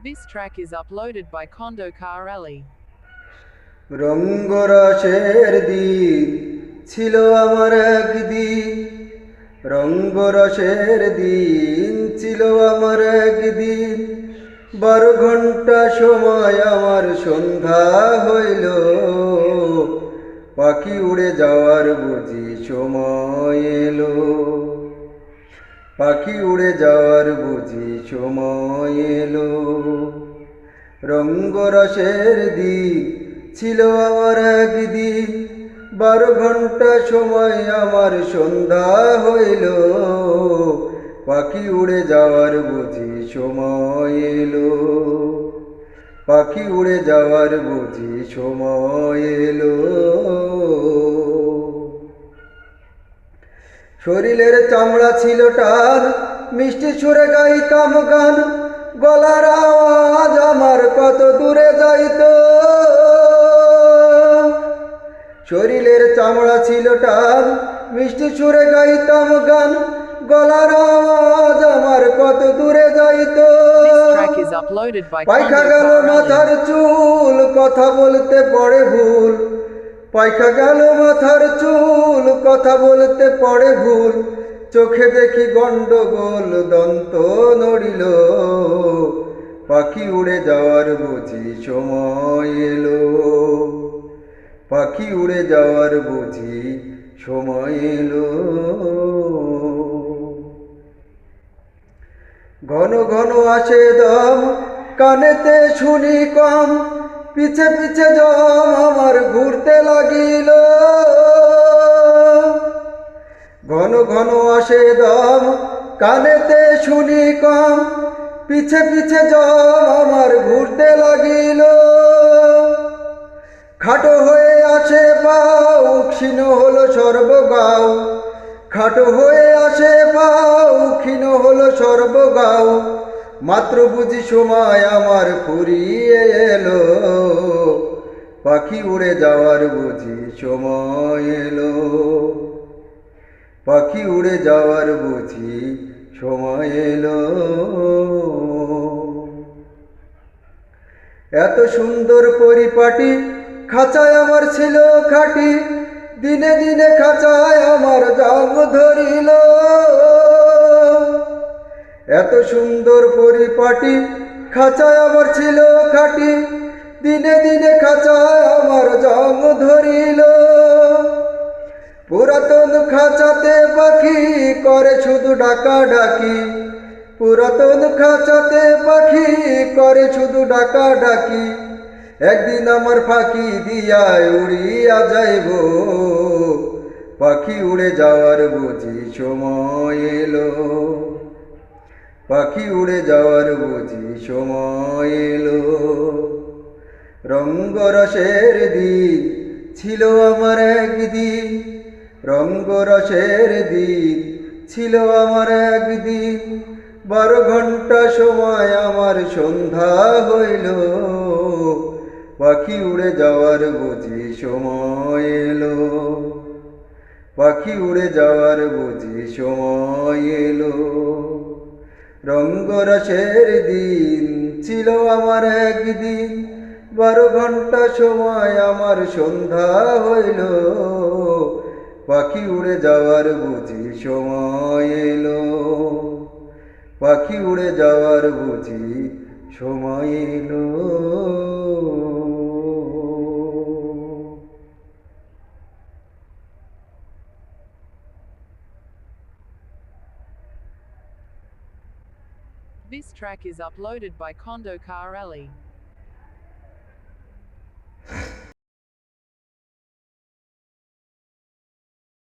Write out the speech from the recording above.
This track is uploaded by Kondo Carelli. রঙ্গরসের দিন ছিল আমার একদিন, রঙ্গরসের দিন ছিল আমার একদিন। 12 ঘন্টা সময় আমার সন্ধ্যা হইল, পাখি উড়ে যাওয়ার বুঝি সময় এলো, পাখি উড়ে যাওয়ার বুঝি সময় এলো। রঙ্গরসের দিন ছিল আমার একদিন, 12 ঘন্টা সময় আমার সন্ধ্যা হইল, পাখি উড়ে যাওয়ার বুঝি সময় এলো, পাখি উড়ে যাওয়ার বুঝি সময় এলো। শরীরের চামড়া ছিল টান, মিষ্টি সুরে গাইতাম গান, গলার আওয়াজ আমার কত দূরে যাইত। শরীরের চামড়া ছিল টান, মিষ্টি সুরে গাইতাম গান, গলার আওয়াজ আমার কত দূরে যাইত। This track is uploaded by পাইখা Kondo গেল মাথার Carelli. চুল, কথা বলতে পড়ে ভুল। পাইখা গেল মাথার চুল, কথা বলতে পড়ে ভুল। চোখে দেখি গন্ডগোল, দন্ত নড়িল, পাখি উড়ে যাওয়ার বুঝি সময় এলো, পাখি উড়ে যাওয়ার বুঝি সময় এলো। ঘন ঘন আসে দম, কানেতে শুনি কম, পিছে পিছে জম আমার ঘুরতে লাগিল। ঘন ঘন আসে দম, কানেতে শুনি কম, পিছে পিছে জম আমার ঘুরতে লাগিল। খাটো হয়ে আসে পাও, ক্ষীণ হলো সর্বগাও, খাটো হয়ে আসে পাও, ক্ষীণ হলো সর্বগাও। মাত্র বুঝি সময় আমার ফুরিয়ে এলো, পাখি উড়ে যাওয়ার বুঝি সময় এলো, পাখি উড়ে যাওয়ার বুঝি সময় এলো। এত সুন্দর পরিপাটি, খাঁচায় আমার ছিল খাটি, দিনে দিনে খাঁচায় আমার জং ধরিল। এত সুন্দর পরিপাটি, খাঁচায় আমার ছিল খাটি, দিনে দিনে খাঁচায় আমার জং ধরিল। পুরাতন খাঁচাতে পাখি করে শুধু ডাকা ডাকি, পুরাতন খাঁচাতে পাখি করে শুধু ডাকা ডাকি। একদিন আমার ফাঁকি দিয়া উড়িয়া যাইব, পাখি উড়ে যাওয়ার বুঝি সময় এলো, পাখি উড়ে যাওয়ার বুঝি সময় এলো। রঙ্গরসের দিন ছিল আমার একদিন, রঙ্গরসের দিন ছিল আমার একদিন। 12 ঘন্টা সময় আমার সন্ধ্যা হইল, পাখি উড়ে যাওয়ার বুঝি সময় এলো, পাখি উড়ে যাওয়ার বুঝি সময় এলো। রঙ্গরসের দিন ছিল আমার একদিন, 12 ঘন্টা সময় আমার সন্ধ্যা হইল, পাখি উড়ে যাওয়ার বুঝি সময় এলো, পাখি উড়ে যাওয়ার বুঝি সময় এলো। This track is uploaded by Kondo Carelli.